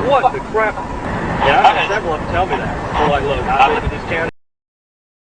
What the crap? Yeah, I had several of them tell me that. So like, look, I live in this county.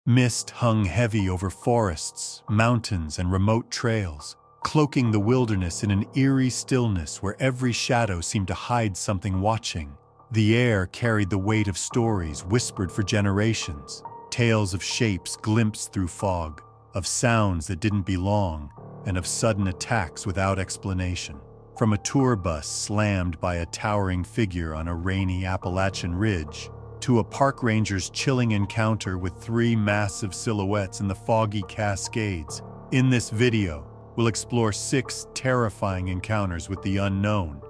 Mist hung heavy over forests, mountains, and remote trails, cloaking the wilderness in an eerie stillness where every shadow seemed to hide something watching. The air carried the weight of stories whispered for generations, tales of shapes glimpsed through fog, of sounds that didn't belong, and of sudden attacks without explanation. From a tour bus slammed by a towering figure on a rainy Appalachian ridge, to a park ranger's chilling encounter with 3 massive silhouettes in the foggy Cascades. In this video, we'll explore 6 terrifying encounters with the unknown.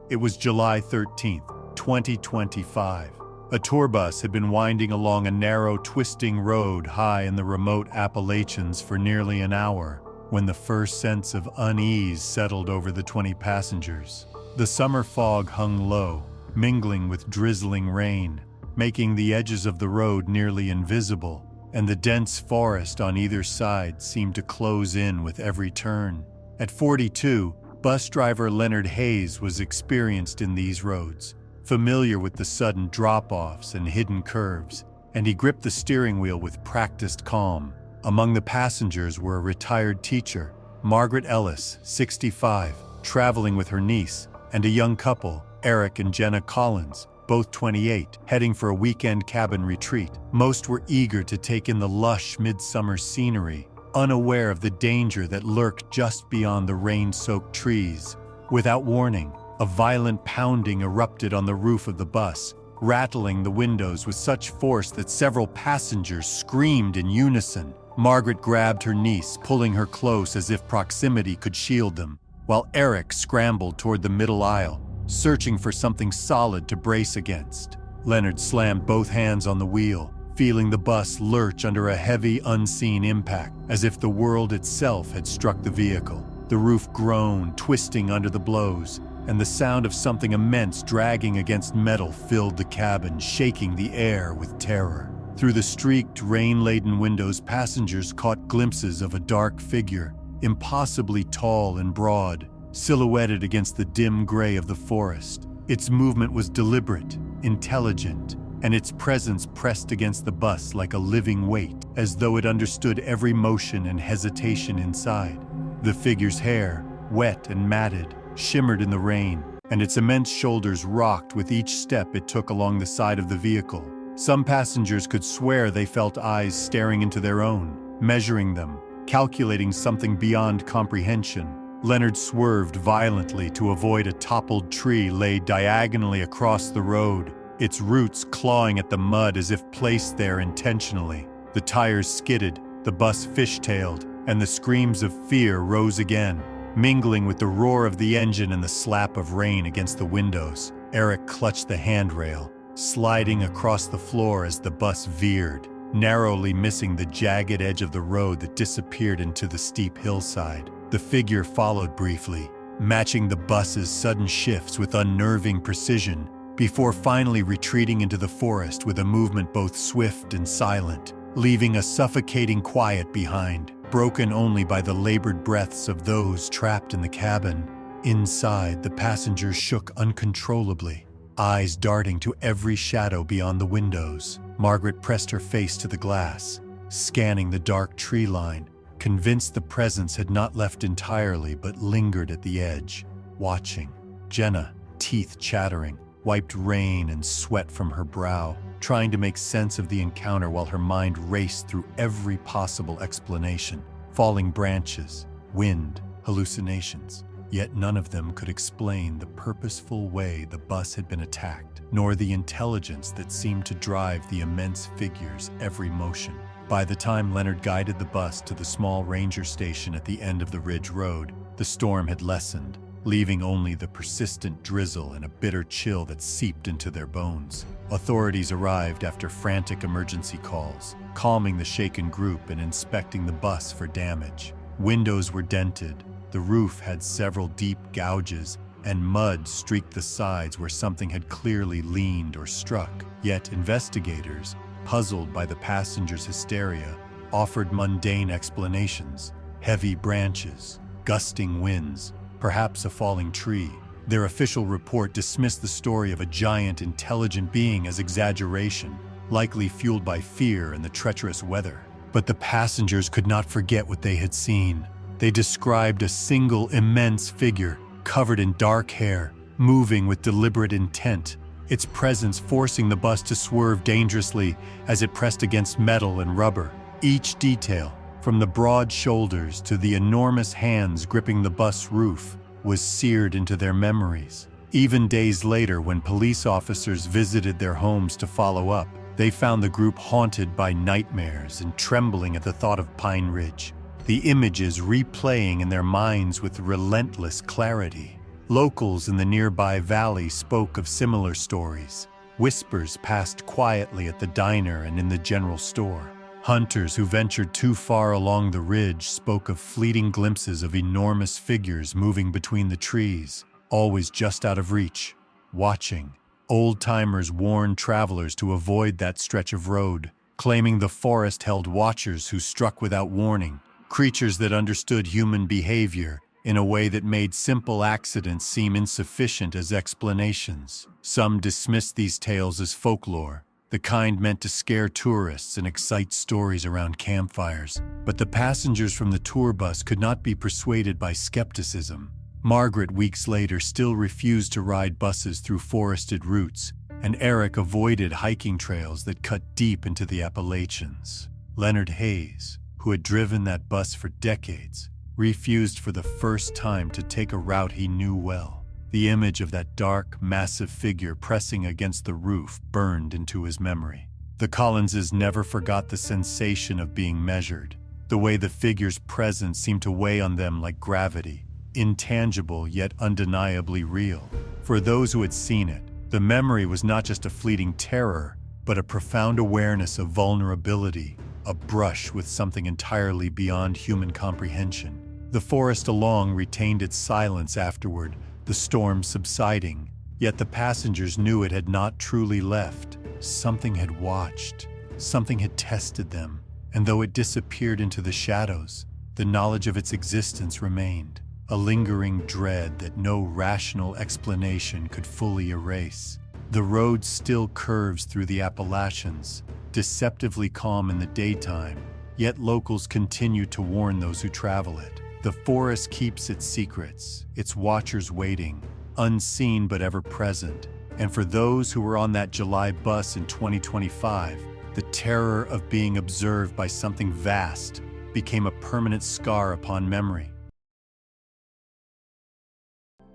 It was July 13th, 2025. A tour bus had been winding along a narrow, twisting road high in the remote Appalachians for nearly an hour, when the first sense of unease settled over the 20 passengers. The summer fog hung low, mingling with drizzling rain, making the edges of the road nearly invisible, and the dense forest on either side seemed to close in with every turn. At 42, bus driver Leonard Hayes was experienced in these roads, familiar with the sudden drop-offs and hidden curves, and he gripped the steering wheel with practiced calm. Among the passengers were a retired teacher, Margaret Ellis, 65, traveling with her niece, and a young couple, Eric and Jenna Collins, both 28, heading for a weekend cabin retreat. Most were eager to take in the lush midsummer scenery, unaware of the danger that lurked just beyond the rain-soaked trees. Without warning, a violent pounding erupted on the roof of the bus, rattling the windows with such force that several passengers screamed in unison. Margaret grabbed her niece, pulling her close as if proximity could shield them, while Eric scrambled toward the middle aisle, searching for something solid to brace against. Leonard slammed both hands on the wheel, feeling the bus lurch under a heavy, unseen impact, as if the world itself had struck the vehicle. The roof groaned, twisting under the blows, and the sound of something immense dragging against metal filled the cabin, shaking the air with terror. Through the streaked, rain-laden windows, passengers caught glimpses of a dark figure, impossibly tall and broad, silhouetted against the dim gray of the forest. Its movement was deliberate, intelligent, and its presence pressed against the bus like a living weight, as though it understood every motion and hesitation inside. The figure's hair, wet and matted, shimmered in the rain, and its immense shoulders rocked with each step it took along the side of the vehicle. Some passengers could swear they felt eyes staring into their own, measuring them, calculating something beyond comprehension. Leonard swerved violently to avoid a toppled tree laid diagonally across the road, its roots clawing at the mud as if placed there intentionally. The tires skidded, the bus fishtailed, and the screams of fear rose again, mingling with the roar of the engine and the slap of rain against the windows. Eric clutched the handrail, sliding across the floor as the bus veered, narrowly missing the jagged edge of the road that disappeared into the steep hillside. The figure followed briefly, matching the bus's sudden shifts with unnerving precision, before finally retreating into the forest with a movement both swift and silent, leaving a suffocating quiet behind, broken only by the labored breaths of those trapped in the cabin. Inside, the passengers shook uncontrollably, eyes darting to every shadow beyond the windows. Margaret pressed her face to the glass, scanning the dark tree line, convinced the presence had not left entirely but lingered at the edge, watching. Jenna, teeth chattering, wiped rain and sweat from her brow, trying to make sense of the encounter while her mind raced through every possible explanation. Falling branches, wind, hallucinations. Yet none of them could explain the purposeful way the bus had been attacked, nor the intelligence that seemed to drive the immense figure's every motion. By the time Leonard guided the bus to the small ranger station at the end of the ridge road, the storm had lessened, leaving only the persistent drizzle and a bitter chill that seeped into their bones. Authorities arrived after frantic emergency calls, calming the shaken group and inspecting the bus for damage. Windows were dented, the roof had several deep gouges, and mud streaked the sides where something had clearly leaned or struck. Yet investigators, puzzled by the passengers' hysteria, offered mundane explanations: heavy branches, gusting winds, perhaps a falling tree. Their official report dismissed the story of a giant, intelligent being as exaggeration, likely fueled by fear and the treacherous weather. But the passengers could not forget what they had seen. They described a single immense figure, covered in dark hair, moving with deliberate intent, its presence forcing the bus to swerve dangerously as it pressed against metal and rubber. Each detail, from the broad shoulders to the enormous hands gripping the bus roof, was seared into their memories. Even days later, when police officers visited their homes to follow up, they found the group haunted by nightmares and trembling at the thought of Pine Ridge, the images replaying in their minds with relentless clarity. Locals in the nearby valley spoke of similar stories. Whispers passed quietly at the diner and in the general store. Hunters who ventured too far along the ridge spoke of fleeting glimpses of enormous figures moving between the trees, always just out of reach, watching. Old-timers warned travelers to avoid that stretch of road, claiming the forest held watchers who struck without warning, creatures that understood human behavior in a way that made simple accidents seem insufficient as explanations. Some dismissed these tales as folklore, the kind meant to scare tourists and excite stories around campfires. But the passengers from the tour bus could not be persuaded by skepticism. Margaret, weeks later, still refused to ride buses through forested routes, and Eric avoided hiking trails that cut deep into the Appalachians. Leonard Hayes, who had driven that bus for decades, refused for the first time to take a route he knew well. The image of that dark, massive figure pressing against the roof burned into his memory. The Collinses never forgot the sensation of being measured, the way the figure's presence seemed to weigh on them like gravity, intangible yet undeniably real. For those who had seen it, the memory was not just a fleeting terror, but a profound awareness of vulnerability, a brush with something entirely beyond human comprehension. The forest along retained its silence afterward, the storm subsiding, yet the passengers knew it had not truly left. Something had watched, something had tested them, and though it disappeared into the shadows, the knowledge of its existence remained, a lingering dread that no rational explanation could fully erase. The road still curves through the Appalachians, deceptively calm in the daytime, yet locals continue to warn those who travel it. The forest keeps its secrets, its watchers waiting, unseen but ever present. And for those who were on that July bus in 2025, the terror of being observed by something vast became a permanent scar upon memory.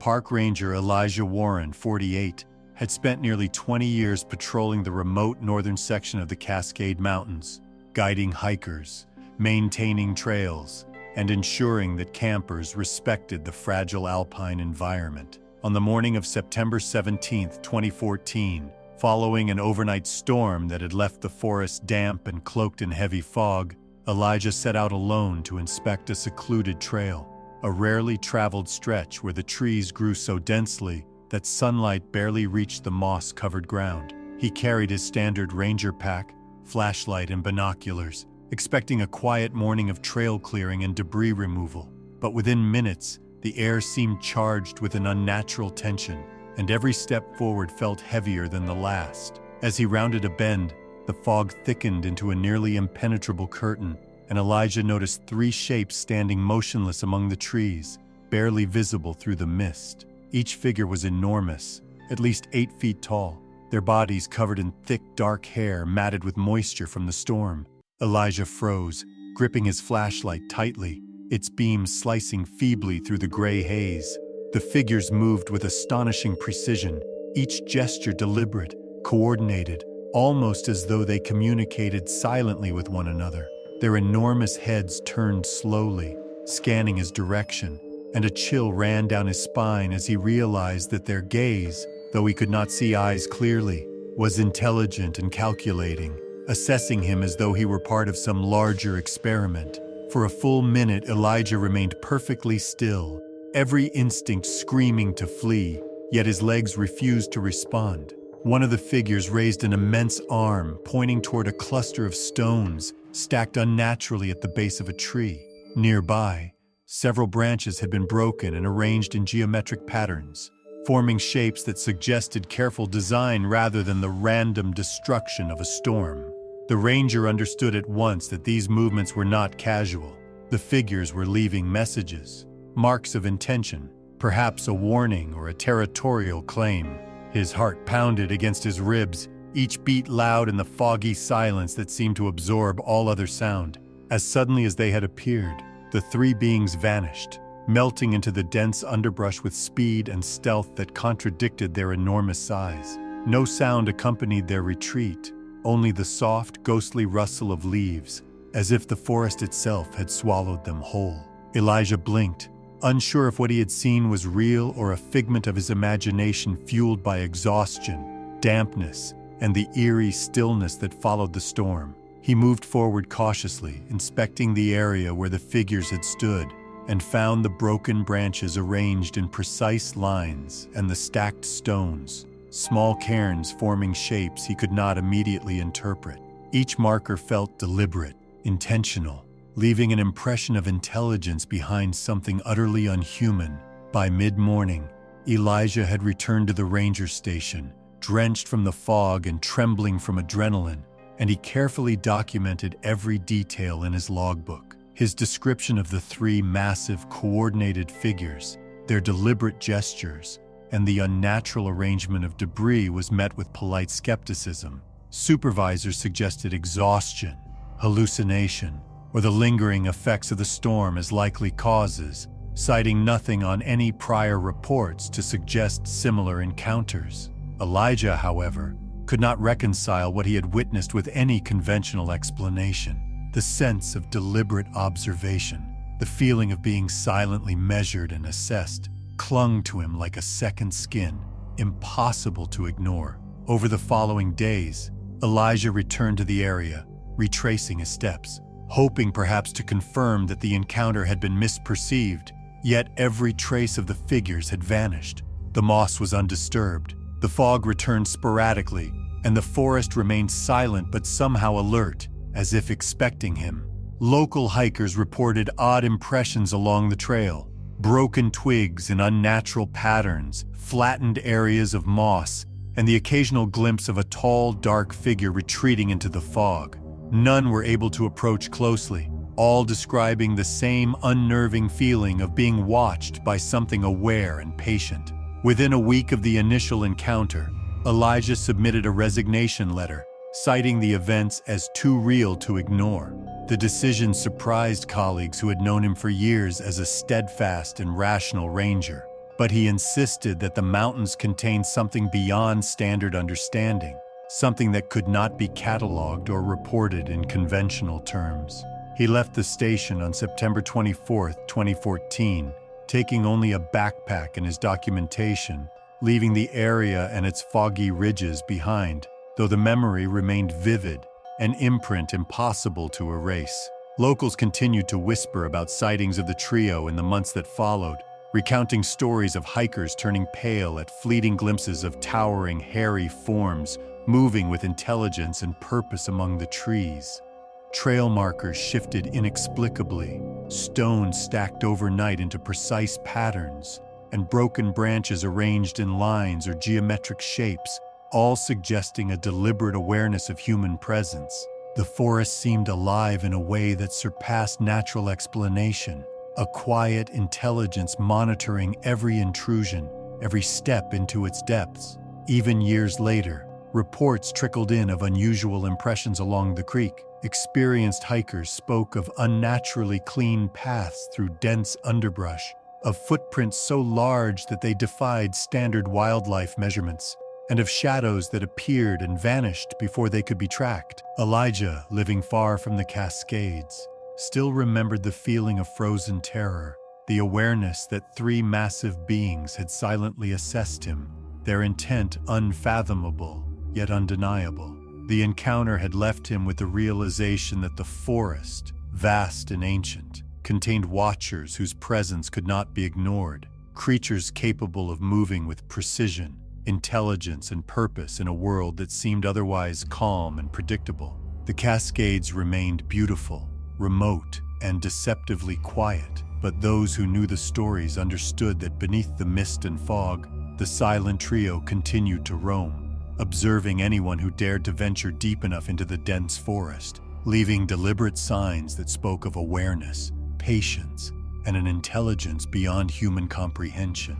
Park Ranger Elijah Warren, 48, had spent nearly 20 years patrolling the remote northern section of the Cascade Mountains, guiding hikers, maintaining trails, and ensuring that campers respected the fragile alpine environment. On the morning of September 17, 2014, following an overnight storm that had left the forest damp and cloaked in heavy fog, Elijah set out alone to inspect a secluded trail, a rarely traveled stretch where the trees grew so densely that sunlight barely reached the moss-covered ground. He carried his standard ranger pack, flashlight and binoculars, expecting a quiet morning of trail clearing and debris removal. But within minutes, the air seemed charged with an unnatural tension, and every step forward felt heavier than the last. As he rounded a bend, the fog thickened into a nearly impenetrable curtain, and Elijah noticed three shapes standing motionless among the trees, barely visible through the mist. Each figure was enormous, at least 8 feet tall, their bodies covered in thick, dark hair matted with moisture from the storm. Elijah froze, gripping his flashlight tightly, its beams slicing feebly through the gray haze. The figures moved with astonishing precision, each gesture deliberate, coordinated, almost as though they communicated silently with one another. Their enormous heads turned slowly, scanning his direction, and a chill ran down his spine as he realized that their gaze, though he could not see eyes clearly, was intelligent and calculating, assessing him as though he were part of some larger experiment. For a full minute, Elijah remained perfectly still, every instinct screaming to flee, yet his legs refused to respond. One of the figures raised an immense arm, pointing toward a cluster of stones stacked unnaturally at the base of a tree. Nearby, several branches had been broken and arranged in geometric patterns, forming shapes that suggested careful design rather than the random destruction of a storm. The ranger understood at once that these movements were not casual. The figures were leaving messages, marks of intention, perhaps a warning or a territorial claim. His heart pounded against his ribs, each beat loud in the foggy silence that seemed to absorb all other sound. As suddenly as they had appeared, the three beings vanished, melting into the dense underbrush with speed and stealth that contradicted their enormous size. No sound accompanied their retreat, only the soft, ghostly rustle of leaves, as if the forest itself had swallowed them whole. Elijah blinked, unsure if what he had seen was real or a figment of his imagination fueled by exhaustion, dampness, and the eerie stillness that followed the storm. He moved forward cautiously, inspecting the area where the figures had stood, and found the broken branches arranged in precise lines and the stacked stones, small cairns forming shapes he could not immediately interpret. Each marker felt deliberate, intentional, leaving an impression of intelligence behind something utterly unhuman. By mid-morning, Elijah had returned to the ranger station, drenched from the fog and trembling from adrenaline, and he carefully documented every detail in his logbook. His description of the three massive, coordinated figures, their deliberate gestures, and the unnatural arrangement of debris was met with polite skepticism. Supervisors suggested exhaustion, hallucination, or the lingering effects of the storm as likely causes, citing nothing on any prior reports to suggest similar encounters. Elijah, however, could not reconcile what he had witnessed with any conventional explanation. The sense of deliberate observation, the feeling of being silently measured and assessed, clung to him like a second skin, impossible to ignore. Over the following days, Elijah returned to the area, retracing his steps, hoping perhaps to confirm that the encounter had been misperceived, yet every trace of the figures had vanished. The moss was undisturbed, the fog returned sporadically, and the forest remained silent but somehow alert, as if expecting him. Local hikers reported odd impressions along the trail, broken twigs in unnatural patterns, flattened areas of moss, and the occasional glimpse of a tall, dark figure retreating into the fog. None were able to approach closely, all describing the same unnerving feeling of being watched by something aware and patient. Within a week of the initial encounter, Elijah submitted a resignation letter, citing the events as too real to ignore. The decision surprised colleagues who had known him for years as a steadfast and rational ranger, but he insisted that the mountains contained something beyond standard understanding, something that could not be cataloged or reported in conventional terms. He left the station on September 24, 2014, taking only a backpack and his documentation, leaving the area and its foggy ridges behind, though the memory remained vivid, an imprint impossible to erase. Locals continued to whisper about sightings of the trio in the months that followed, recounting stories of hikers turning pale at fleeting glimpses of towering, hairy forms moving with intelligence and purpose among the trees. Trail markers shifted inexplicably, stones stacked overnight into precise patterns, and broken branches arranged in lines or geometric shapes, all suggesting a deliberate awareness of human presence. The forest seemed alive in a way that surpassed natural explanation, a quiet intelligence monitoring every intrusion, every step into its depths. Even years later, reports trickled in of unusual impressions along the creek. Experienced hikers spoke of unnaturally clean paths through dense underbrush, of footprints so large that they defied standard wildlife measurements, and of shadows that appeared and vanished before they could be tracked. Elijah, living far from the Cascades, still remembered the feeling of frozen terror, the awareness that three massive beings had silently assessed him, their intent unfathomable, yet undeniable. The encounter had left him with the realization that the forest, vast and ancient, contained watchers whose presence could not be ignored, creatures capable of moving with precision, intelligence, and purpose in a world that seemed otherwise calm and predictable. The Cascades remained beautiful, remote, and deceptively quiet, but those who knew the stories understood that beneath the mist and fog, the silent trio continued to roam, observing anyone who dared to venture deep enough into the dense forest, leaving deliberate signs that spoke of awareness, patience, and an intelligence beyond human comprehension.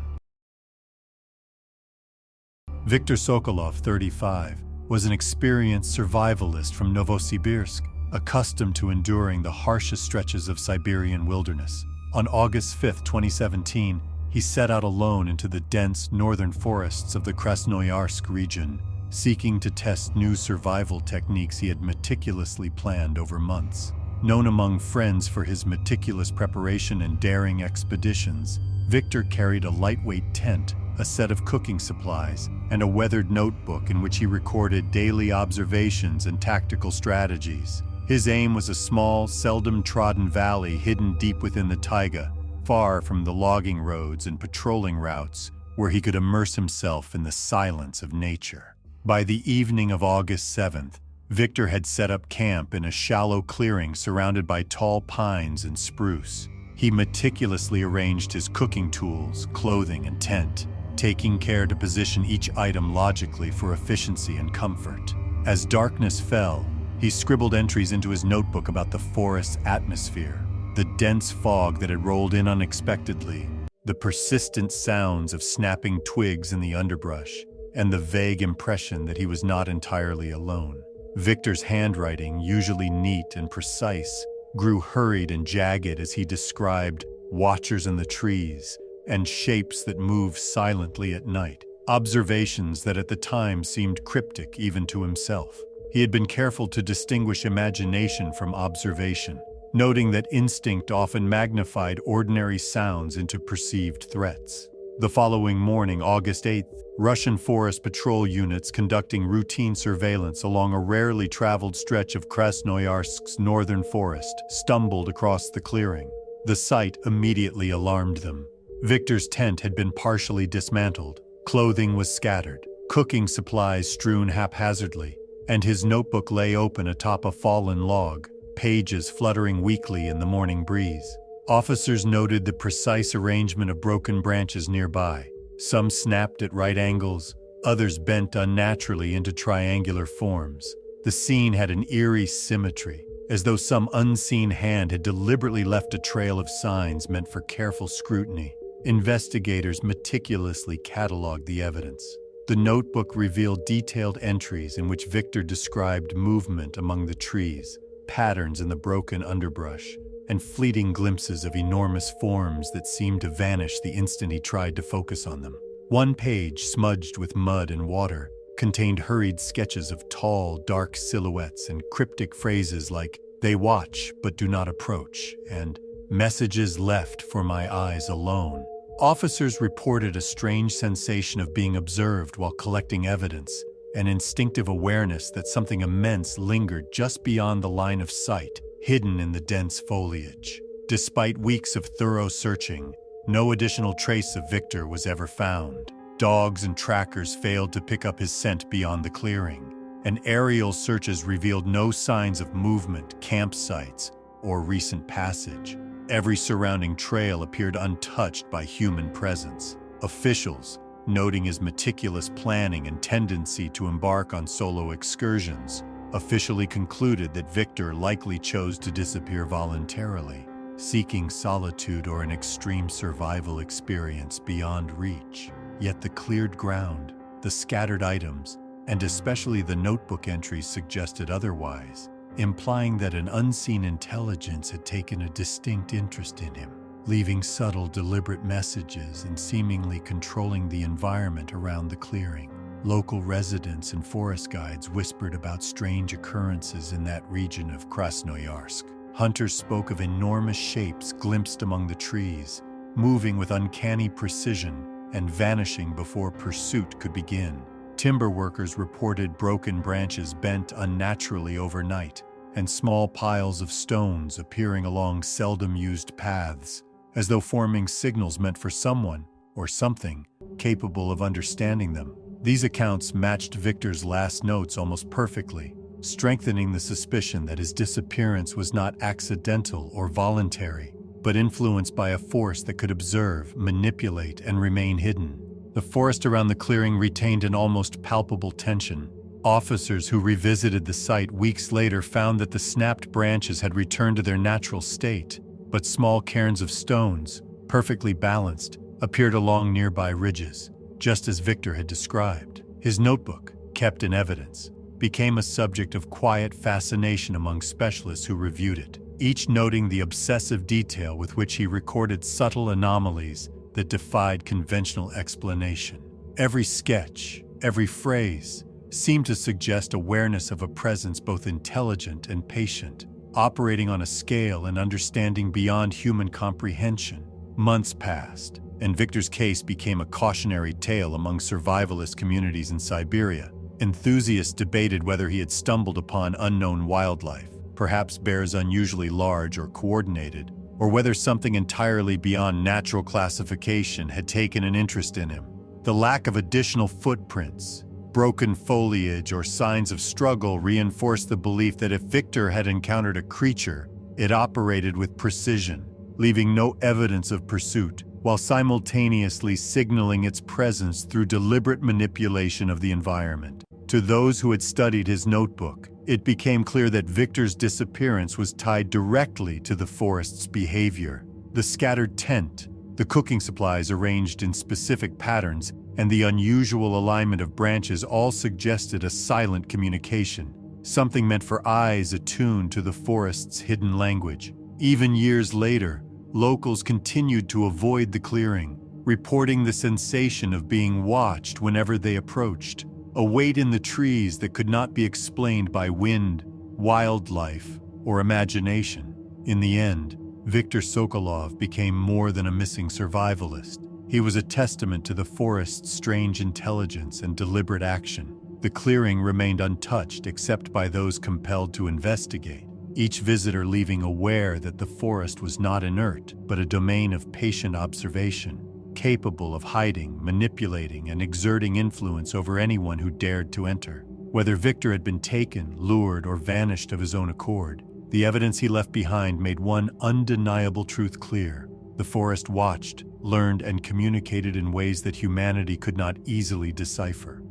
Viktor Sokolov, 35, was an experienced survivalist from Novosibirsk, accustomed to enduring the harshest stretches of Siberian wilderness. On August 5, 2017, he set out alone into the dense northern forests of the Krasnoyarsk region, seeking to test new survival techniques he had meticulously planned over months. Known among friends for his meticulous preparation and daring expeditions, Viktor carried a lightweight tent, a set of cooking supplies, and a weathered notebook in which he recorded daily observations and tactical strategies. His aim was a small, seldom-trodden valley hidden deep within the taiga, far from the logging roads and patrolling routes, where he could immerse himself in the silence of nature. By the evening of August 7th, Viktor had set up camp in a shallow clearing surrounded by tall pines and spruce. He meticulously arranged his cooking tools, clothing, and tent, taking care to position each item logically for efficiency and comfort. As darkness fell, he scribbled entries into his notebook about the forest's atmosphere, the dense fog that had rolled in unexpectedly, the persistent sounds of snapping twigs in the underbrush, and the vague impression that he was not entirely alone. Viktor's handwriting, usually neat and precise, grew hurried and jagged as he described watchers in the trees and shapes that move silently at night, observations that at the time seemed cryptic even to himself. He had been careful to distinguish imagination from observation, noting that instinct often magnified ordinary sounds into perceived threats. The following morning, August 8th, Russian forest patrol units conducting routine surveillance along a rarely traveled stretch of Krasnoyarsk's northern forest stumbled across the clearing. The sight immediately alarmed them. Viktor's tent had been partially dismantled, clothing was scattered, cooking supplies strewn haphazardly, and his notebook lay open atop a fallen log, pages fluttering weakly in the morning breeze. Officers noted the precise arrangement of broken branches nearby. Some snapped at right angles, others bent unnaturally into triangular forms. The scene had an eerie symmetry, as though some unseen hand had deliberately left a trail of signs meant for careful scrutiny. Investigators meticulously cataloged the evidence. The notebook revealed detailed entries in which Viktor described movement among the trees, patterns in the broken underbrush, and fleeting glimpses of enormous forms that seemed to vanish the instant he tried to focus on them. One page, smudged with mud and water, contained hurried sketches of tall, dark silhouettes and cryptic phrases like, "They watch but do not approach," and "Messages left for my eyes alone." Officers reported a strange sensation of being observed while collecting evidence, an instinctive awareness that something immense lingered just beyond the line of sight, hidden in the dense foliage. Despite weeks of thorough searching, no additional trace of Viktor was ever found. Dogs and trackers failed to pick up his scent beyond the clearing, and aerial searches revealed no signs of movement, campsites, or recent passage. Every surrounding trail appeared untouched by human presence. Officials, noting his meticulous planning and tendency to embark on solo excursions, officially concluded that Viktor likely chose to disappear voluntarily, seeking solitude or an extreme survival experience beyond reach. Yet the cleared ground, the scattered items, and especially the notebook entries suggested otherwise, implying that an unseen intelligence had taken a distinct interest in him, leaving subtle, deliberate messages and seemingly controlling the environment around the clearing. Local residents and forest guides whispered about strange occurrences in that region of Krasnoyarsk. Hunters spoke of enormous shapes glimpsed among the trees, moving with uncanny precision and vanishing before pursuit could begin. Timber workers reported broken branches bent unnaturally overnight, and small piles of stones appearing along seldom-used paths, as though forming signals meant for someone or something capable of understanding them. These accounts matched Viktor's last notes almost perfectly, strengthening the suspicion that his disappearance was not accidental or voluntary, but influenced by a force that could observe, manipulate, and remain hidden. The forest around the clearing retained an almost palpable tension. Officers who revisited the site weeks later found that the snapped branches had returned to their natural state, but small cairns of stones, perfectly balanced, appeared along nearby ridges, just as Victor had described. His notebook, kept in evidence, became a subject of quiet fascination among specialists who reviewed it, each noting the obsessive detail with which he recorded subtle anomalies that defied conventional explanation. Every sketch, every phrase, seemed to suggest awareness of a presence both intelligent and patient, operating on a scale and understanding beyond human comprehension. Months passed, and Victor's case became a cautionary tale among survivalist communities in Siberia. Enthusiasts debated whether he had stumbled upon unknown wildlife, perhaps bears unusually large or coordinated, or whether something entirely beyond natural classification had taken an interest in him. The lack of additional footprints, broken foliage, or signs of struggle reinforced the belief that if Victor had encountered a creature, it operated with precision, leaving no evidence of pursuit, while simultaneously signaling its presence through deliberate manipulation of the environment. To those who had studied his notebook, it became clear that Victor's disappearance was tied directly to the forest's behavior. The scattered tent, the cooking supplies arranged in specific patterns, and the unusual alignment of branches all suggested a silent communication, something meant for eyes attuned to the forest's hidden language. Even years later, locals continued to avoid the clearing, reporting the sensation of being watched whenever they approached, a weight in the trees that could not be explained by wind, wildlife, or imagination. In the end, Viktor Sokolov became more than a missing survivalist. He was a testament to the forest's strange intelligence and deliberate action. The clearing remained untouched except by those compelled to investigate, each visitor leaving aware that the forest was not inert, but a domain of patient observation, capable of hiding, manipulating, and exerting influence over anyone who dared to enter. Whether Victor had been taken, lured, or vanished of his own accord, the evidence he left behind made one undeniable truth clear. The forest watched, learned, and communicated in ways that humanity could not easily decipher.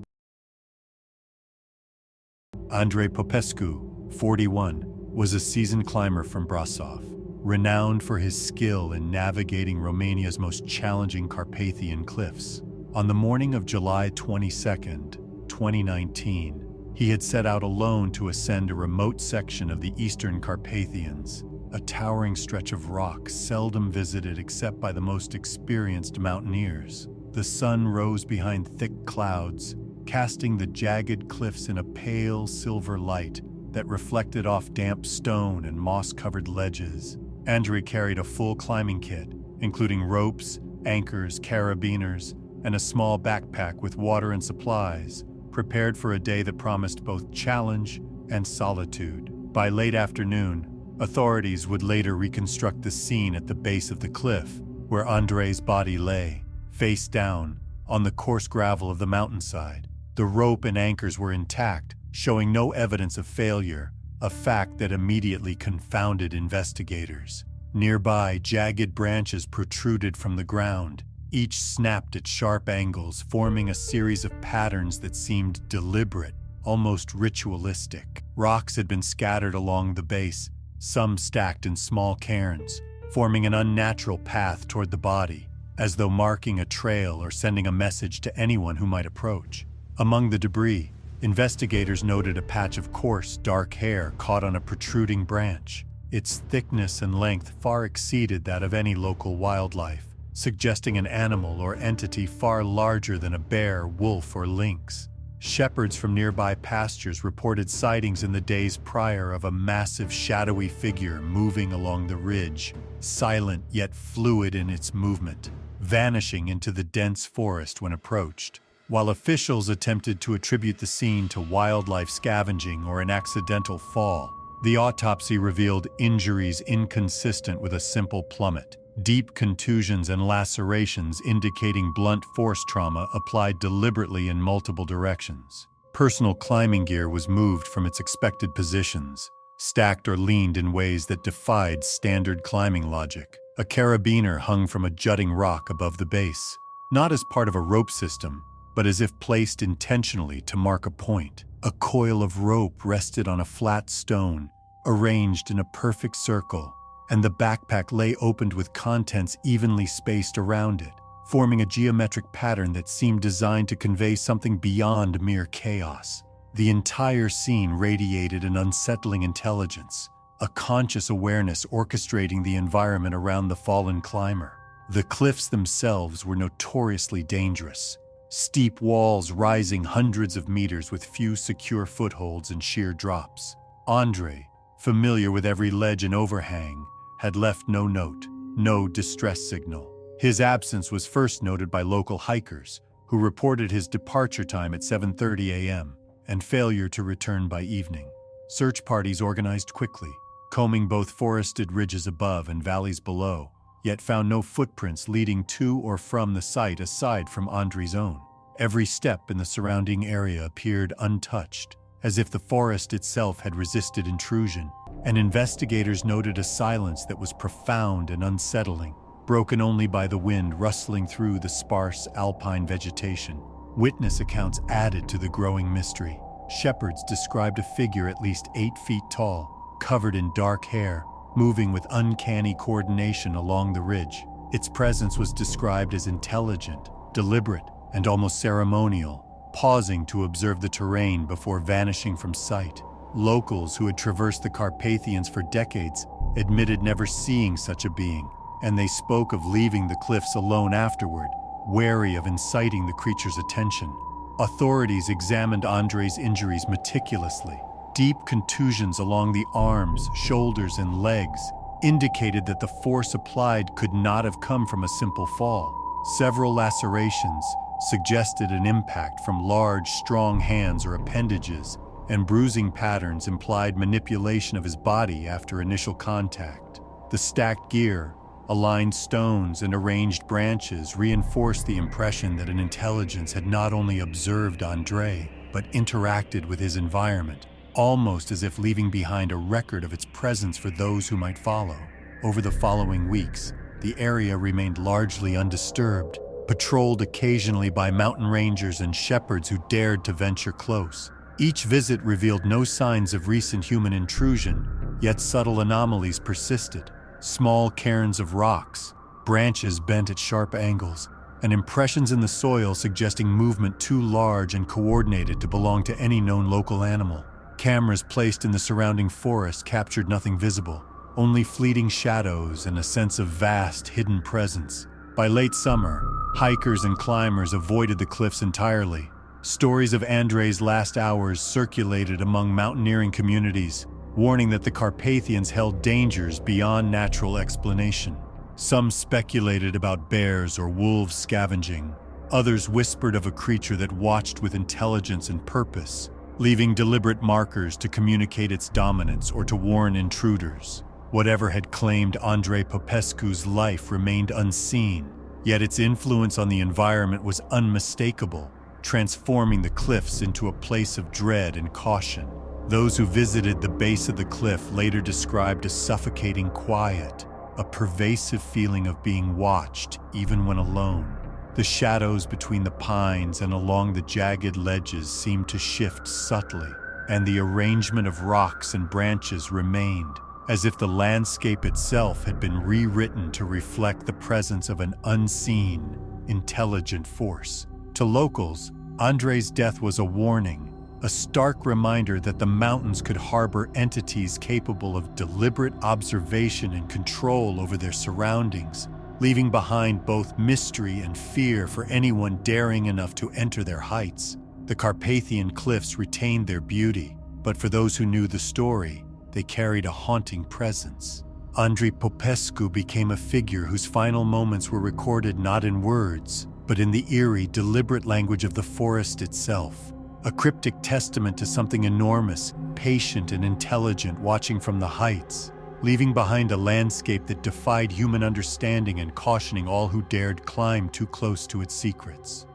Andrei Popescu, 41, was a seasoned climber from Brasov, renowned for his skill in navigating Romania's most challenging Carpathian cliffs. On the morning of July 22, 2019, he had set out alone to ascend a remote section of the Eastern Carpathians, a towering stretch of rock seldom visited except by the most experienced mountaineers. The sun rose behind thick clouds, casting the jagged cliffs in a pale silver light that reflected off damp stone and moss-covered ledges. Andrei carried a full climbing kit, including ropes, anchors, carabiners, and a small backpack with water and supplies, prepared for a day that promised both challenge and solitude. By late afternoon, authorities would later reconstruct the scene at the base of the cliff, where Andrei's body lay, face down, on the coarse gravel of the mountainside. The rope and anchors were intact, showing no evidence of failure, a fact that immediately confounded investigators. Nearby, jagged branches protruded from the ground, each snapped at sharp angles, forming a series of patterns that seemed deliberate, almost ritualistic. Rocks had been scattered along the base, some stacked in small cairns, forming an unnatural path toward the body, as though marking a trail or sending a message to anyone who might approach. Among the debris, investigators noted a patch of coarse, dark hair caught on a protruding branch. Its thickness and length far exceeded that of any local wildlife, suggesting an animal or entity far larger than a bear, wolf, or lynx. Shepherds from nearby pastures reported sightings in the days prior of a massive shadowy figure moving along the ridge, silent yet fluid in its movement, vanishing into the dense forest when approached. While officials attempted to attribute the scene to wildlife scavenging or an accidental fall, the autopsy revealed injuries inconsistent with a simple plummet, deep contusions and lacerations indicating blunt force trauma applied deliberately in multiple directions. Personal climbing gear was moved from its expected positions, stacked or leaned in ways that defied standard climbing logic. A carabiner hung from a jutting rock above the base, not as part of a rope system, but as if placed intentionally to mark a point. A coil of rope rested on a flat stone, arranged in a perfect circle, and the backpack lay opened with contents evenly spaced around it, forming a geometric pattern that seemed designed to convey something beyond mere chaos. The entire scene radiated an unsettling intelligence, a conscious awareness orchestrating the environment around the fallen climber. The cliffs themselves were notoriously dangerous, steep walls rising hundreds of meters with few secure footholds and sheer drops. Andre, familiar with every ledge and overhang, had left no note, no distress signal. His absence was first noted by local hikers, who reported his departure time at 7:30 a.m. and failure to return by evening. Search parties organized quickly, combing both forested ridges above and valleys below, yet found no footprints leading to or from the site aside from Andre's own. Every step in the surrounding area appeared untouched, as if the forest itself had resisted intrusion, and investigators noted a silence that was profound and unsettling, broken only by the wind rustling through the sparse alpine vegetation. Witness accounts added to the growing mystery. Shepherds described a figure at least 8 feet tall, covered in dark hair, moving with uncanny coordination along the ridge. Its presence was described as intelligent, deliberate, and almost ceremonial, pausing to observe the terrain before vanishing from sight. Locals who had traversed the Carpathians for decades admitted never seeing such a being, and they spoke of leaving the cliffs alone afterward, wary of inciting the creature's attention. Authorities examined Andre's injuries meticulously. Deep contusions along the arms, shoulders, and legs indicated that the force applied could not have come from a simple fall. Several lacerations suggested an impact from large, strong hands or appendages, and bruising patterns implied manipulation of his body after initial contact. The stacked gear, aligned stones, and arranged branches reinforced the impression that an intelligence had not only observed Andre, but interacted with his environment, almost as if leaving behind a record of its presence for those who might follow. Over the following weeks, the area remained largely undisturbed, patrolled occasionally by mountain rangers and shepherds who dared to venture close. Each visit revealed no signs of recent human intrusion, yet subtle anomalies persisted. Small cairns of rocks, branches bent at sharp angles, and impressions in the soil suggesting movement too large and coordinated to belong to any known local animal. Cameras placed in the surrounding forest captured nothing visible, only fleeting shadows and a sense of vast, hidden presence. By late summer, hikers and climbers avoided the cliffs entirely. Stories of Andre's last hours circulated among mountaineering communities, warning that the Carpathians held dangers beyond natural explanation. Some speculated about bears or wolves scavenging. Others whispered of a creature that watched with intelligence and purpose, leaving deliberate markers to communicate its dominance or to warn intruders. Whatever had claimed Andre Popescu's life remained unseen, yet its influence on the environment was unmistakable, transforming the cliffs into a place of dread and caution. Those who visited the base of the cliff later described a suffocating quiet, a pervasive feeling of being watched even when alone. The shadows between the pines and along the jagged ledges seemed to shift subtly, and the arrangement of rocks and branches remained, as if the landscape itself had been rewritten to reflect the presence of an unseen, intelligent force. To locals, Andre's death was a warning, a stark reminder that the mountains could harbor entities capable of deliberate observation and control over their surroundings, leaving behind both mystery and fear for anyone daring enough to enter their heights. The Carpathian cliffs retained their beauty, but for those who knew the story, they carried a haunting presence. Andre Popescu became a figure whose final moments were recorded not in words, but in the eerie, deliberate language of the forest itself, a cryptic testament to something enormous, patient and intelligent watching from the heights, leaving behind a landscape that defied human understanding and cautioning all who dared climb too close to its secrets.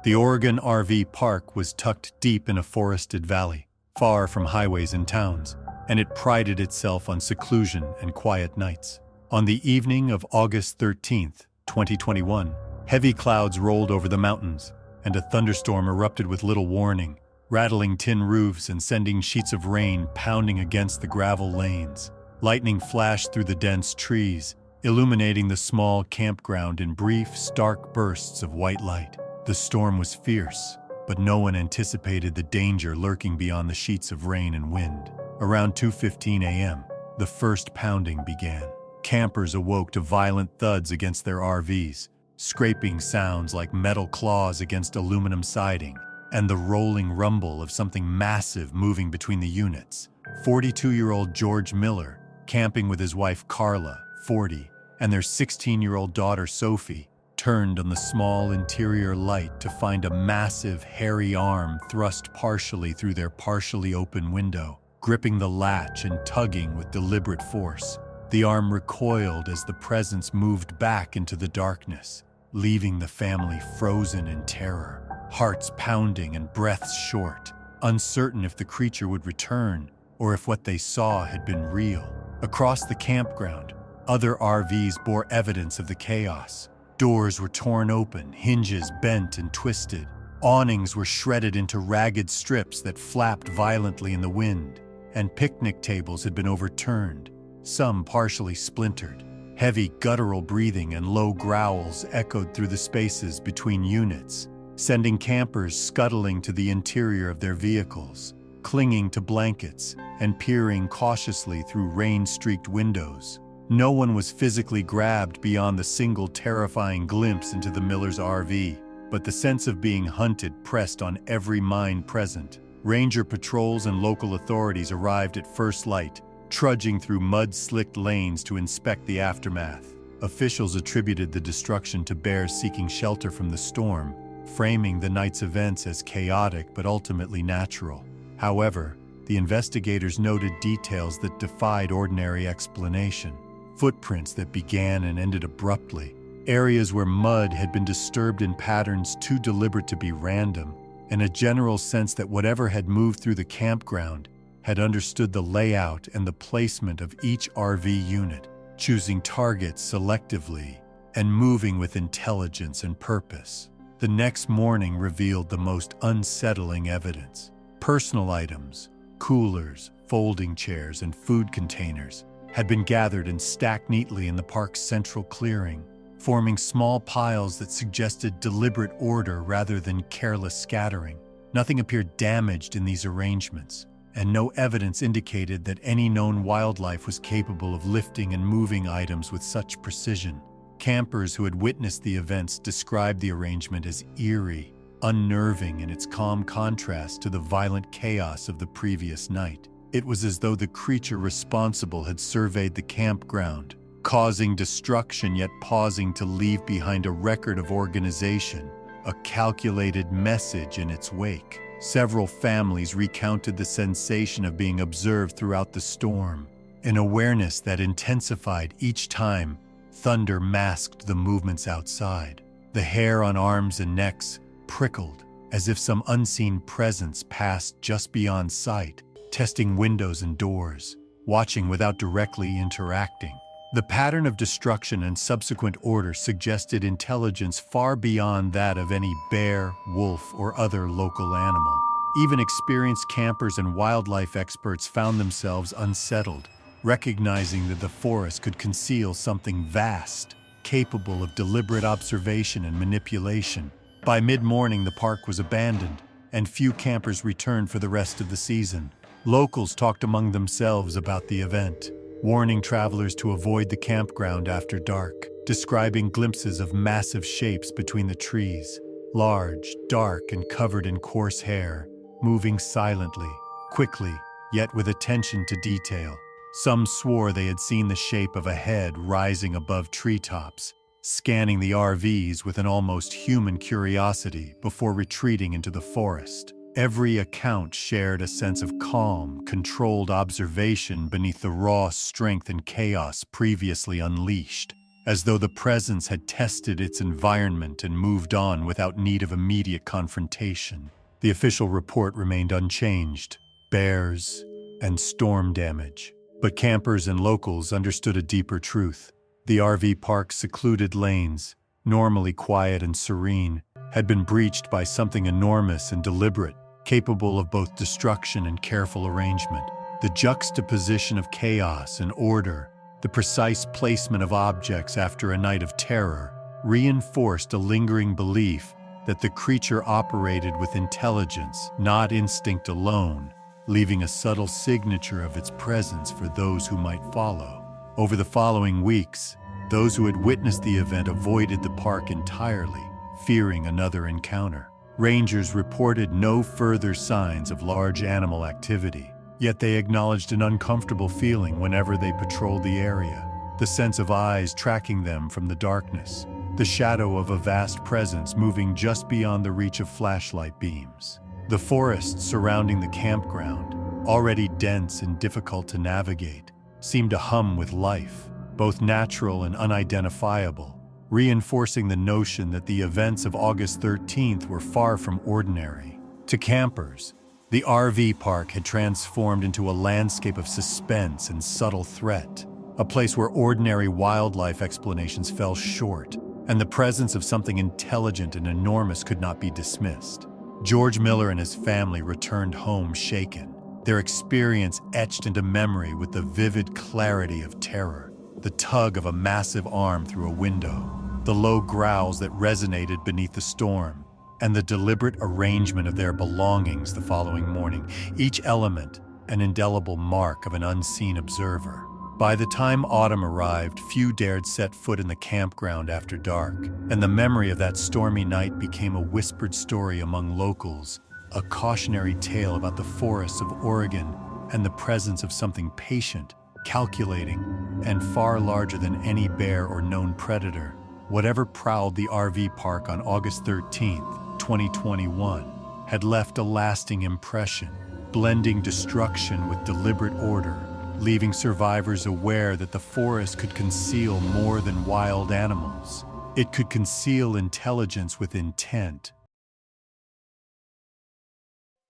The Oregon RV Park was tucked deep in a forested valley, far from highways and towns, and it prided itself on seclusion and quiet nights. On the evening of August 13th, 2021, heavy clouds rolled over the mountains, and a thunderstorm erupted with little warning, rattling tin roofs and sending sheets of rain pounding against the gravel lanes. Lightning flashed through the dense trees, illuminating the small campground in brief, stark bursts of white light. The storm was fierce, but no one anticipated the danger lurking beyond the sheets of rain and wind. Around 2:15 a.m., the first pounding began. Campers awoke to violent thuds against their RVs, scraping sounds like metal claws against aluminum siding, and the rolling rumble of something massive moving between the units. 42-year-old George Miller, camping with his wife Carla, 40, and their 16-year-old daughter Sophie, turned on the small interior light to find a massive, hairy arm thrust partially through their partially open window, gripping the latch and tugging with deliberate force. The arm recoiled as the presence moved back into the darkness, leaving the family frozen in terror, hearts pounding and breaths short, uncertain if the creature would return or if what they saw had been real. Across the campground, other RVs bore evidence of the chaos. Doors were torn open, hinges bent and twisted. Awnings were shredded into ragged strips that flapped violently in the wind, and picnic tables had been overturned, some partially splintered. Heavy guttural breathing and low growls echoed through the spaces between units, sending campers scuttling to the interior of their vehicles, clinging to blankets and peering cautiously through rain-streaked windows. No one was physically grabbed beyond the single terrifying glimpse into the Millers' RV, but the sense of being hunted pressed on every mind present. Ranger patrols and local authorities arrived at first light, trudging through mud-slicked lanes to inspect the aftermath. Officials attributed the destruction to bears seeking shelter from the storm, framing the night's events as chaotic but ultimately natural. However, the investigators noted details that defied ordinary explanation. Footprints that began and ended abruptly, areas where mud had been disturbed in patterns too deliberate to be random, and a general sense that whatever had moved through the campground had understood the layout and the placement of each RV unit, choosing targets selectively and moving with intelligence and purpose. The next morning revealed the most unsettling evidence. Personal items, coolers, folding chairs, and food containers had been gathered and stacked neatly in the park's central clearing, forming small piles that suggested deliberate order rather than careless scattering. Nothing appeared damaged in these arrangements, and no evidence indicated that any known wildlife was capable of lifting and moving items with such precision. Campers who had witnessed the events described the arrangement as eerie, unnerving in its calm contrast to the violent chaos of the previous night. It was as though the creature responsible had surveyed the campground, causing destruction yet pausing to leave behind a record of organization, a calculated message in its wake. Several families recounted the sensation of being observed throughout the storm, an awareness that intensified each time thunder masked the movements outside. The hair on arms and necks prickled as if some unseen presence passed just beyond sight, testing windows and doors, watching without directly interacting. The pattern of destruction and subsequent order suggested intelligence far beyond that of any bear, wolf, or other local animal. Even experienced campers and wildlife experts found themselves unsettled, recognizing that the forest could conceal something vast, capable of deliberate observation and manipulation. By mid-morning, the park was abandoned, and few campers returned for the rest of the season. Locals talked among themselves about the event, warning travelers to avoid the campground after dark, describing glimpses of massive shapes between the trees, large, dark, and covered in coarse hair, moving silently, quickly, yet with attention to detail. Some swore they had seen the shape of a head rising above treetops, scanning the RVs with an almost human curiosity before retreating into the forest. Every account shared a sense of calm, controlled observation beneath the raw strength and chaos previously unleashed, as though the presence had tested its environment and moved on without need of immediate confrontation. The official report remained unchanged: bears and storm damage. But campers and locals understood a deeper truth. The RV park's secluded lanes, normally quiet and serene, had been breached by something enormous and deliberate, capable of both destruction and careful arrangement. The juxtaposition of chaos and order, the precise placement of objects after a night of terror, reinforced a lingering belief that the creature operated with intelligence, not instinct alone, leaving a subtle signature of its presence for those who might follow. Over the following weeks, those who had witnessed the event avoided the park entirely, fearing another encounter. Rangers reported no further signs of large animal activity, yet they acknowledged an uncomfortable feeling whenever they patrolled the area, the sense of eyes tracking them from the darkness, the shadow of a vast presence moving just beyond the reach of flashlight beams. The forests surrounding the campground, already dense and difficult to navigate, seemed to hum with life, both natural and unidentifiable, reinforcing the notion that the events of August 13th were far from ordinary. To campers, the RV park had transformed into a landscape of suspense and subtle threat, a place where ordinary wildlife explanations fell short, and the presence of something intelligent and enormous could not be dismissed. George Miller and his family returned home shaken, their experience etched into memory with the vivid clarity of terror, the tug of a massive arm through a window, the low growls that resonated beneath the storm, and the deliberate arrangement of their belongings the following morning, each element an indelible mark of an unseen observer. By the time autumn arrived, few dared set foot in the campground after dark, and the memory of that stormy night became a whispered story among locals, a cautionary tale about the forests of Oregon and the presence of something patient, calculating, and far larger than any bear or known predator. Whatever prowled the RV park on August 13th, 2021, had left a lasting impression, blending destruction with deliberate order, leaving survivors aware that the forest could conceal more than wild animals. It could conceal intelligence with intent.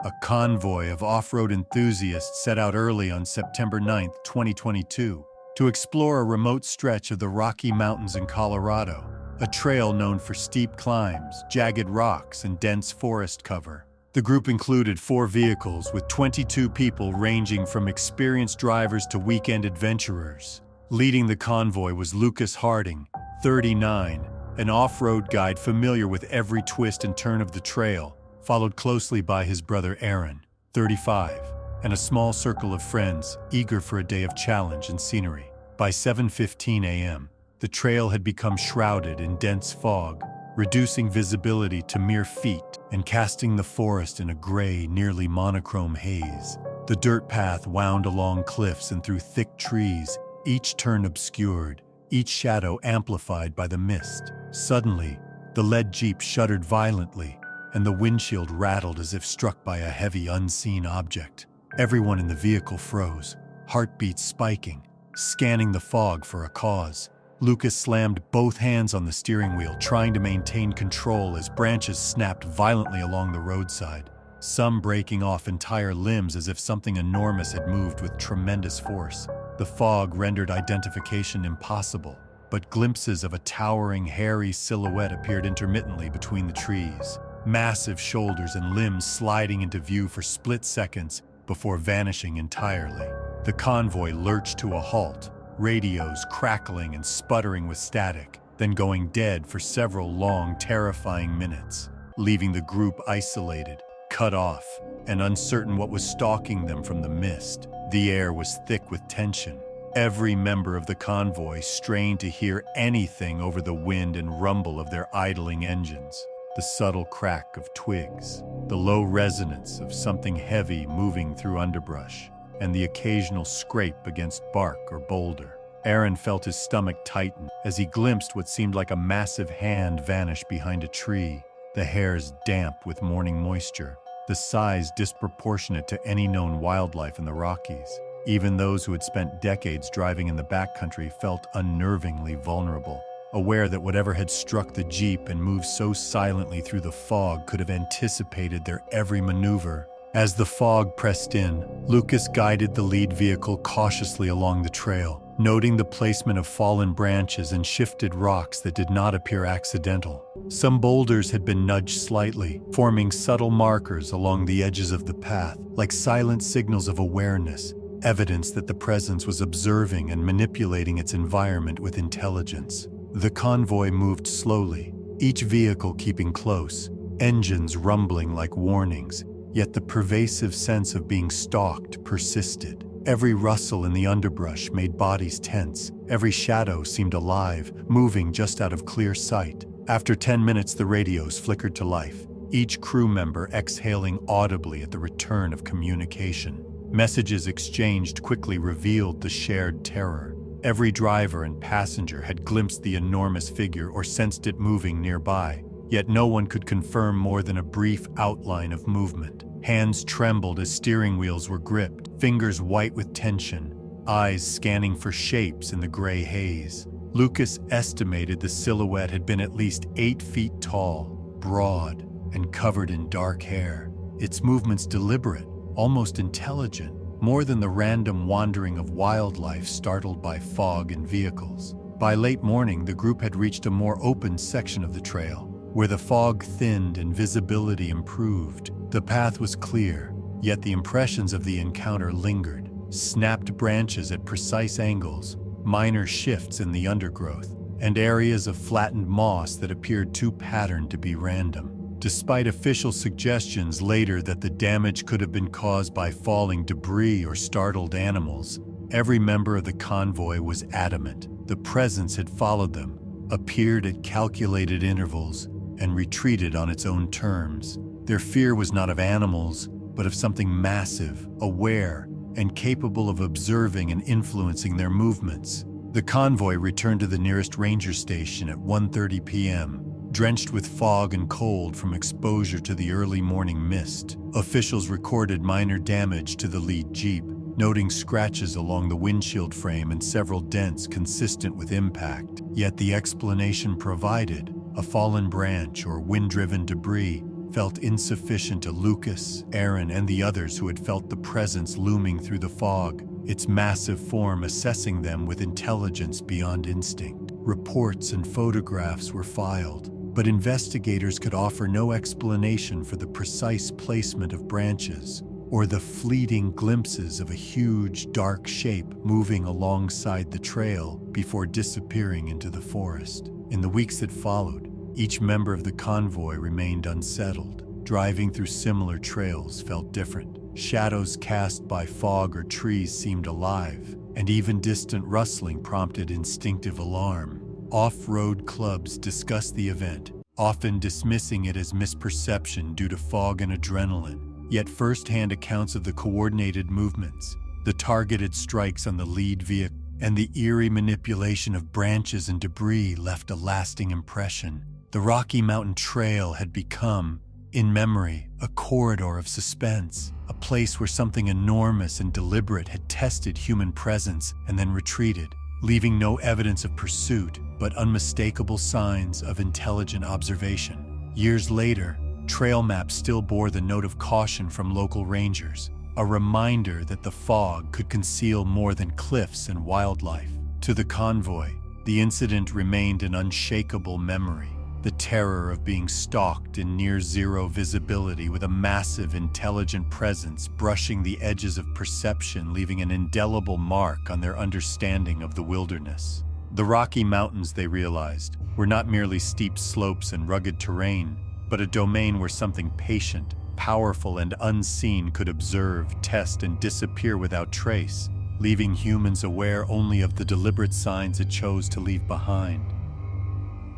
A convoy of off-road enthusiasts set out early on September 9, 2022, to explore a remote stretch of the Rocky Mountains in Colorado, a trail known for steep climbs, jagged rocks, and dense forest cover. The group included 4 vehicles with 22 people ranging from experienced drivers to weekend adventurers. Leading the convoy was Lucas Harding, 39, an off-road guide familiar with every twist and turn of the trail, followed closely by his brother Aaron, 35, and a small circle of friends eager for a day of challenge and scenery. By 7:15 a.m., the trail had become shrouded in dense fog, reducing visibility to mere feet and casting the forest in a gray, nearly monochrome haze. The dirt path wound along cliffs and through thick trees, each turn obscured, each shadow amplified by the mist. Suddenly, the lead Jeep shuddered violently, and the windshield rattled as if struck by a heavy, unseen object. Everyone in the vehicle froze, heartbeats spiking, scanning the fog for a cause. Lucas slammed both hands on the steering wheel, trying to maintain control as branches snapped violently along the roadside, some breaking off entire limbs as if something enormous had moved with tremendous force. The fog rendered identification impossible, but glimpses of a towering, hairy silhouette appeared intermittently between the trees, massive shoulders and limbs sliding into view for split seconds before vanishing entirely. The convoy lurched to a halt, radios crackling and sputtering with static, then going dead for several long, terrifying minutes, leaving the group isolated, cut off, and uncertain what was stalking them from the mist. The air was thick with tension. Every member of the convoy strained to hear anything over the wind and rumble of their idling engines. The subtle crack of twigs, the low resonance of something heavy moving through underbrush, and the occasional scrape against bark or boulder. Aaron felt his stomach tighten as he glimpsed what seemed like a massive hand vanish behind a tree, the hairs damp with morning moisture, the size disproportionate to any known wildlife in the Rockies. Even those who had spent decades driving in the backcountry felt unnervingly vulnerable, aware that whatever had struck the Jeep and moved so silently through the fog could have anticipated their every maneuver. As the fog pressed in, Lucas guided the lead vehicle cautiously along the trail, noting the placement of fallen branches and shifted rocks that did not appear accidental. Some boulders had been nudged slightly, forming subtle markers along the edges of the path, like silent signals of awareness, evidence that the presence was observing and manipulating its environment with intelligence. The convoy moved slowly, each vehicle keeping close, engines rumbling like warnings, yet the pervasive sense of being stalked persisted. Every rustle in the underbrush made bodies tense. Every shadow seemed alive, moving just out of clear sight. After 10 minutes, the radios flickered to life, each crew member exhaling audibly at the return of communication. Messages exchanged quickly revealed the shared terror. Every driver and passenger had glimpsed the enormous figure or sensed it moving nearby, yet no one could confirm more than a brief outline of movement. Hands trembled as steering wheels were gripped, fingers white with tension, eyes scanning for shapes in the gray haze. Lucas estimated the silhouette had been at least 8 feet tall, broad, and covered in dark hair. Its movements deliberate, almost intelligent, more than the random wandering of wildlife startled by fog and vehicles. By late morning, the group had reached a more open section of the trail, where the fog thinned and visibility improved. The path was clear, yet the impressions of the encounter lingered. Snapped branches at precise angles, minor shifts in the undergrowth, and areas of flattened moss that appeared too patterned to be random. Despite official suggestions later that the damage could have been caused by falling debris or startled animals, every member of the convoy was adamant. The presence had followed them, appeared at calculated intervals, and retreated on its own terms. Their fear was not of animals, but of something massive, aware, and capable of observing and influencing their movements. The convoy returned to the nearest ranger station at 1:30 p.m., drenched with fog and cold from exposure to the early morning mist. Officials recorded minor damage to the lead jeep, noting scratches along the windshield frame and several dents consistent with impact. Yet the explanation provided, a fallen branch or wind-driven debris, felt insufficient to Lucas, Aaron, and the others who had felt the presence looming through the fog, its massive form assessing them with intelligence beyond instinct. Reports and photographs were filed, but investigators could offer no explanation for the precise placement of branches or the fleeting glimpses of a huge, dark shape moving alongside the trail before disappearing into the forest. In the weeks that followed, each member of the convoy remained unsettled. Driving through similar trails felt different. Shadows cast by fog or trees seemed alive, and even distant rustling prompted instinctive alarm. Off-road clubs discussed the event, often dismissing it as misperception due to fog and adrenaline. Yet first-hand accounts of the coordinated movements, the targeted strikes on the lead vehicle, and the eerie manipulation of branches and debris left a lasting impression. The Rocky Mountain Trail had become, in memory, a corridor of suspense, a place where something enormous and deliberate had tested human presence and then retreated, leaving no evidence of pursuit but unmistakable signs of intelligent observation. Years later, trail maps still bore the note of caution from local rangers, a reminder that the fog could conceal more than cliffs and wildlife. To the convoy, the incident remained an unshakable memory. The terror of being stalked in near-zero visibility with a massive, intelligent presence brushing the edges of perception, leaving an indelible mark on their understanding of the wilderness. The Rocky Mountains, they realized, were not merely steep slopes and rugged terrain, but a domain where something patient, powerful, and unseen could observe, test, and disappear without trace, leaving humans aware only of the deliberate signs it chose to leave behind.